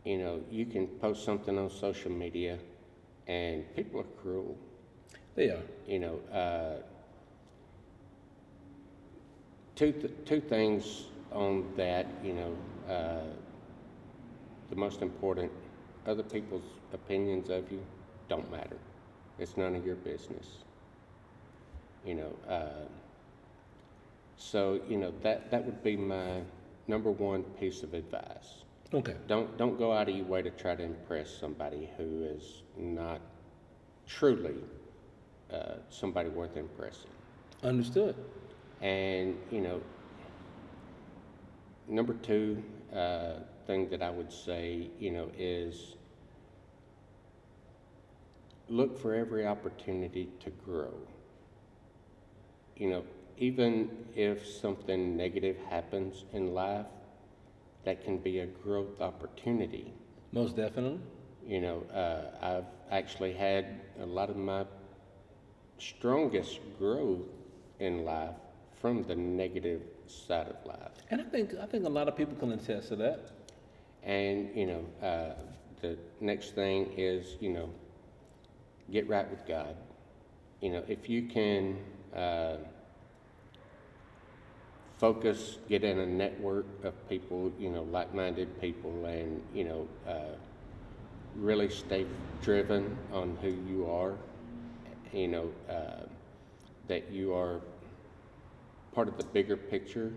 Speaker 2: You can post something on social media, and people are cruel.
Speaker 1: They are.
Speaker 2: Two things on that. The most important: other people's opinions of you don't matter. It's none of your business. So that would be my number one piece of advice.
Speaker 1: Okay.
Speaker 2: Don't go out of your way to try to impress somebody who is not truly somebody worth impressing.
Speaker 1: Understood.
Speaker 2: And number 2 thing that I would say is look for every opportunity to grow. Even if something negative happens in life, that can be a growth opportunity.
Speaker 1: Most definitely.
Speaker 2: I've actually had a lot of my strongest growth in life from the negative side of life.
Speaker 1: And I think a lot of people can attest to that.
Speaker 2: And, the next thing is, get right with God. If you can focus, get in a network of people, like-minded people, and, really stay driven on who you are, that you are part of the bigger picture.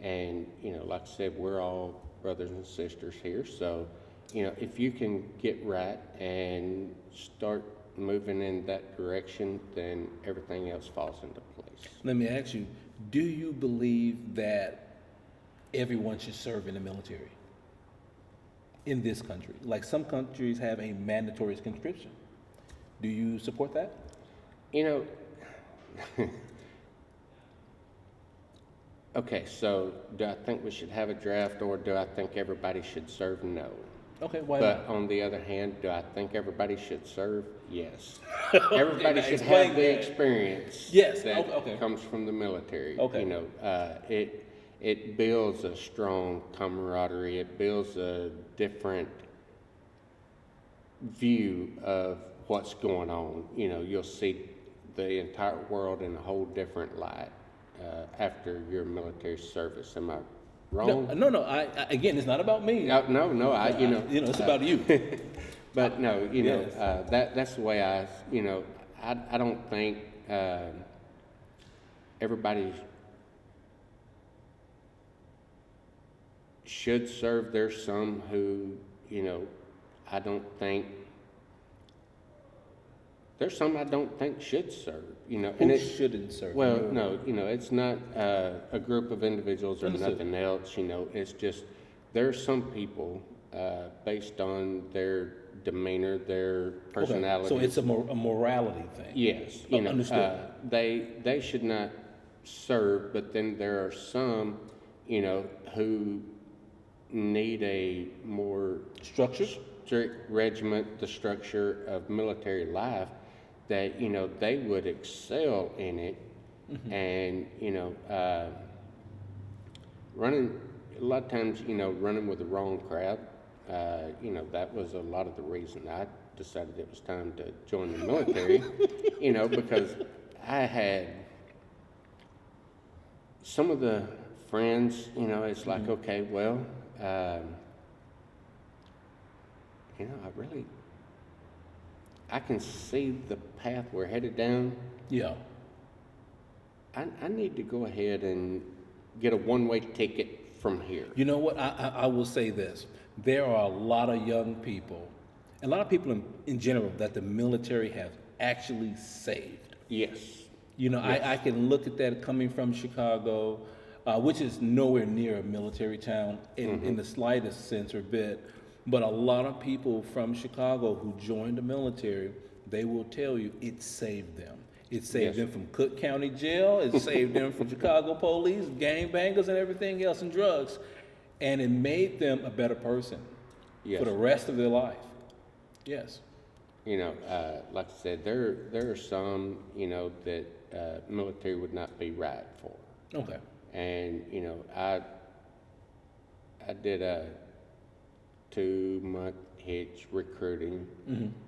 Speaker 2: And, like I said, we're all brothers and sisters here. So, if you can get right and start moving in that direction, then everything else falls into place.
Speaker 1: Let me ask you, do you believe that everyone should serve in the military in this country? Like some countries have a mandatory conscription. Do you support that?
Speaker 2: Okay, so do I think we should have a draft, or do I think everybody should serve? No.
Speaker 1: Okay, why
Speaker 2: But
Speaker 1: not?
Speaker 2: on the other hand, do I think everybody should serve? Yes.
Speaker 1: Okay,
Speaker 2: Everybody
Speaker 1: now
Speaker 2: should
Speaker 1: explain
Speaker 2: have the
Speaker 1: that.
Speaker 2: experience
Speaker 1: Yes,
Speaker 2: that
Speaker 1: okay.
Speaker 2: comes from the military.
Speaker 1: Okay.
Speaker 2: It builds a strong camaraderie. It builds a different view of what's going on. You'll see the entire world in a whole different light after your military service. Am I wrong?
Speaker 1: No. Again, it's not about me.
Speaker 2: No.
Speaker 1: It's about you.
Speaker 2: But no,
Speaker 1: Yes.
Speaker 2: that's the way I don't think everybody should serve. There's some who, I don't think, there's some I don't think should serve,
Speaker 1: Who
Speaker 2: and
Speaker 1: shouldn't serve?
Speaker 2: well, no, it's not a group of individuals or
Speaker 1: Understood.
Speaker 2: nothing else, it's just, there are some people, based on their demeanor, their personality.
Speaker 1: Okay. So it's a morality thing.
Speaker 2: Yes,
Speaker 1: understood.
Speaker 2: they should not serve, but then there are some, who need a more
Speaker 1: Structure?
Speaker 2: strict regiment, the structure of military life, that, they would excel in it. And, running, a lot of times, running with the wrong crowd, that was a lot of the reason I decided it was time to join the military, because I had some of the friends, it's like, okay, well, I can see the path we're headed down.
Speaker 1: Yeah.
Speaker 2: I need to go ahead and get a one-way ticket from here.
Speaker 1: You know what? I will say this. There are a lot of young people, a lot of people in general that the military has actually saved.
Speaker 2: Yes.
Speaker 1: Yes. I can look at that coming from Chicago, which is nowhere near a military town in the slightest sense or bit. But a lot of people from Chicago who joined the military, they will tell you it saved them. It saved them from Cook County Jail. It saved them from Chicago police, gangbangers, and everything else, and drugs. And it made them a better person for the rest of their life. Yes.
Speaker 2: Like I said, there are some, that military would not be right for.
Speaker 1: Okay.
Speaker 2: And, I did a 2-month hitch recruiting,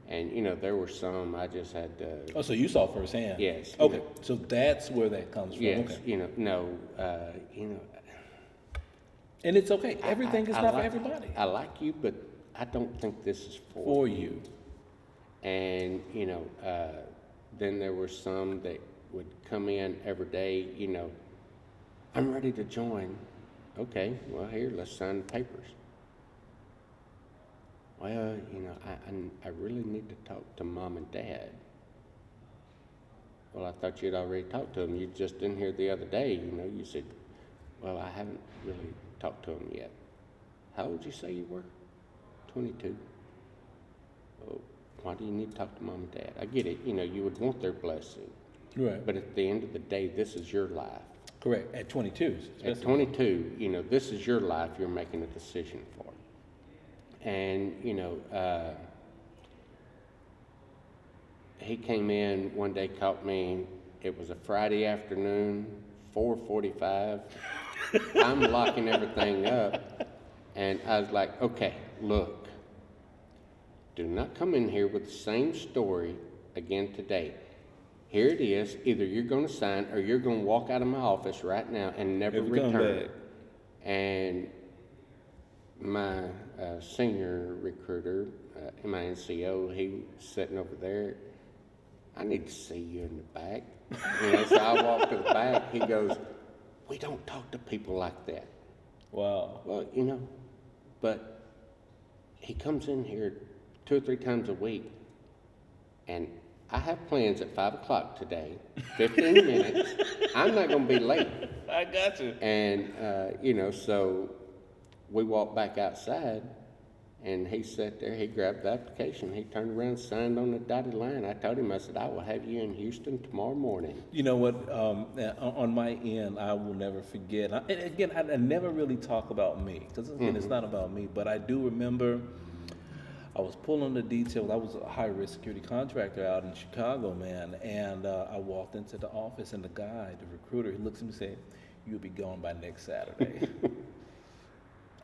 Speaker 2: and, there were some I just had to.
Speaker 1: Oh, so you saw firsthand.
Speaker 2: Yes.
Speaker 1: Okay. So that's where that comes from.
Speaker 2: Yes.
Speaker 1: Okay. And it's okay. Everything is not for everybody.
Speaker 2: I like you, but I don't think this is
Speaker 1: For you.
Speaker 2: And, then there were some that would come in every day, I'm ready to join. Okay, well, here, let's sign the papers. Well, I really need to talk to Mom and Dad. Well, I thought you'd already talked to them. You just in here the other day, you said, well, I haven't really talked to them yet. How old did you say you were? 22. Oh, why do you need to talk to Mom and Dad? I get it. You would want their blessing.
Speaker 1: Right.
Speaker 2: But at the end of the day, this is your life.
Speaker 1: Correct. At 22.
Speaker 2: At 22, this is your life you're making a decision for. And, he came in one day, caught me. It was a Friday afternoon, 4:45. I'm locking everything up. And I was like, okay, look, do not come in here with the same story again today. here it is. Either you're going to sign or you're going to walk out of my office right now and never
Speaker 1: Never come
Speaker 2: return.
Speaker 1: back.
Speaker 2: And my senior recruiter, my NCO, he was sitting over there. I need to see you in the back. So I walk to the back. He goes, we don't talk to people like that.
Speaker 1: Wow.
Speaker 2: Well, but he comes in here 2 or 3 times a week, and I have plans at 5 o'clock today, 15 minutes. I'm not going to be late.
Speaker 1: I got you.
Speaker 2: And, so we walked back outside, and he sat there, he grabbed the application, he turned around, signed on the dotted line. I told him, I said, I will have you in Houston tomorrow morning.
Speaker 1: You know what, on my end, I will never forget. And again, I never really talk about me, because again, it's not about me, but I do remember I was pulling the details. I was a high-risk security contractor out in Chicago, man, and I walked into the office, and the guy, the recruiter, he looks at me and said, you'll be gone by next Saturday.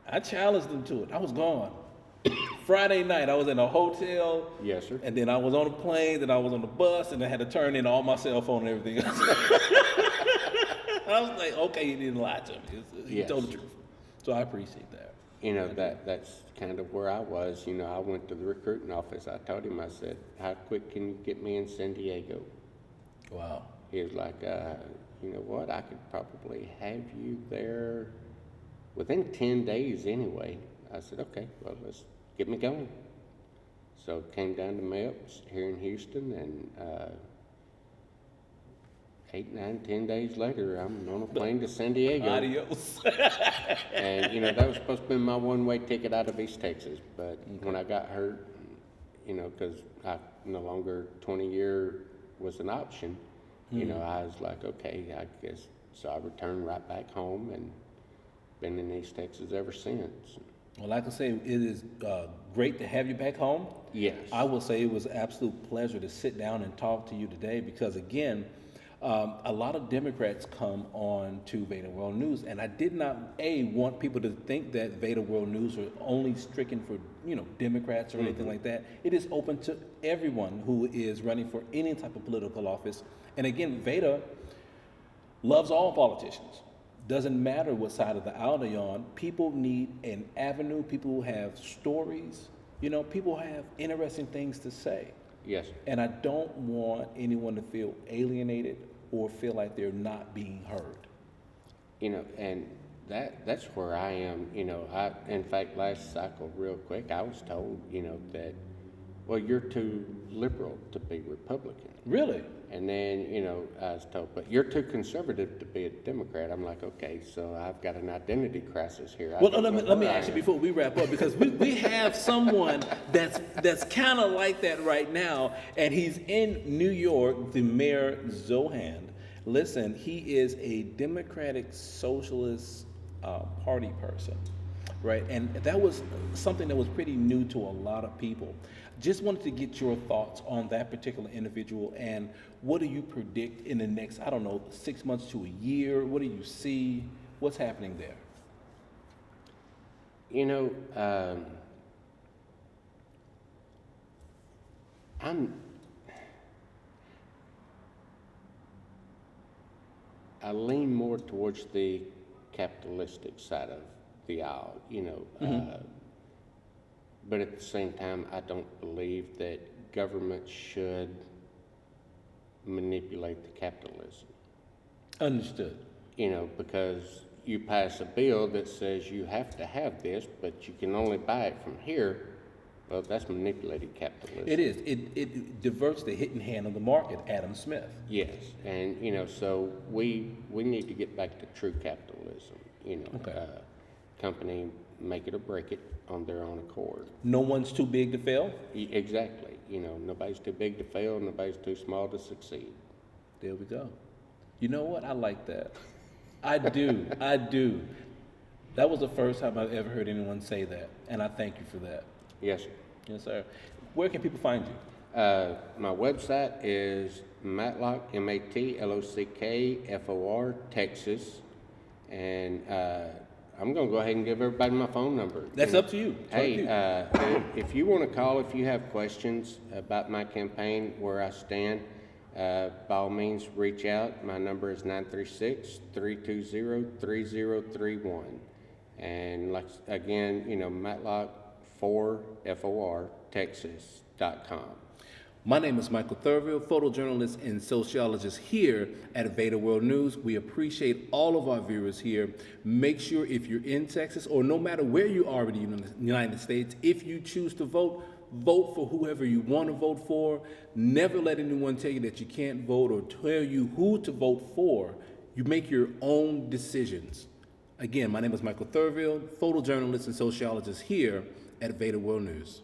Speaker 1: I challenged him to it. I was gone. Friday night, I was in a hotel.
Speaker 2: Yes, sir.
Speaker 1: And then I was on a plane, then I was on the bus, and I had to turn in all my cell phone and everything else. I was like, okay, he didn't lie to me. He told the truth. So I appreciate that.
Speaker 2: That's kind of where I was. I went to the recruiting office. I told him, I said, how quick can you get me in San Diego?
Speaker 1: Wow.
Speaker 2: He was like, you know what, I could probably have you there within 10 days anyway. I said, okay, well, let's get me going. So came down to MEPS here in Houston, and 8, 9, 10 days later, I'm on a plane to San Diego.
Speaker 1: Adios.
Speaker 2: And, that was supposed to be my one-way ticket out of East Texas. But when I got hurt, because I no longer 20-year was an option, I was like, okay, I guess. So I returned right back home and been in East Texas ever since.
Speaker 1: Well, like I say, it is great to have you back home.
Speaker 2: Yes.
Speaker 1: I will say it was an absolute pleasure to sit down and talk to you today because, again, a lot of Democrats come on to VEDA World News, and I did not, want people to think that VEDA World News are only stricken for, Democrats or anything like that. It is open to everyone who is running for any type of political office. And again, VEDA loves all politicians. Doesn't matter what side of the aisle they're on. People need an avenue. People have stories. People have interesting things to say.
Speaker 2: Yes.
Speaker 1: And I don't want anyone to feel alienated or feel like they're not being heard.
Speaker 2: And that's where I am. In fact, last cycle, real quick, I was told, that, well, you're too liberal to be Republican.
Speaker 1: Really?
Speaker 2: And then, I was told, but you're too conservative to be a Democrat. I'm like, okay, so I've got an identity crisis here.
Speaker 1: Well, let me ask you before we wrap up, because we have someone that's kind of like that right now, and he's in New York, the Mayor Zohan. Listen, he is a Democratic Socialist Party person, right? And that was something that was pretty new to a lot of people. Just wanted to get your thoughts on that particular individual, and what do you predict in the next, 6 months to a year? What do you see? What's happening there?
Speaker 2: I lean more towards the capitalistic side of the aisle, but at the same time, I don't believe that government should manipulate the capitalism.
Speaker 1: Understood.
Speaker 2: Because you pass a bill that says you have to have this, but you can only buy it from here. Well, that's manipulated capitalism.
Speaker 1: It is. It diverts the hidden hand of the market, Adam Smith.
Speaker 2: Yes, and so we need to get back to true capitalism.
Speaker 1: Okay.
Speaker 2: Company make it or break it on their own accord.
Speaker 1: No one's too big to fail?
Speaker 2: Exactly. Nobody's too big to fail, nobody's too small to succeed.
Speaker 1: There we go. You know what? I like that. I do. I do. That was the first time I've ever heard anyone say that, and I thank you for that.
Speaker 2: Yes, sir.
Speaker 1: Yes, sir. Where can people find you?
Speaker 2: My website is Matlock, MATLOCKFOR, Texas, and I'm going to go ahead and give everybody my phone number.
Speaker 1: That's up to you.
Speaker 2: If you want to call, if you have questions about my campaign, where I stand, by all means, reach out. My number is 936-320-3031. And like, again, Matlock 4, FOR, Texas.com.
Speaker 1: My name is Michael Thurville, photojournalist and sociologist here at VEDA World News. We appreciate all of our viewers here. Make sure if you're in Texas or no matter where you are in the United States, if you choose to vote, vote for whoever you want to vote for. Never let anyone tell you that you can't vote or tell you who to vote for. You make your own decisions. Again, my name is Michael Thurville, photojournalist and sociologist here at VEDA World News.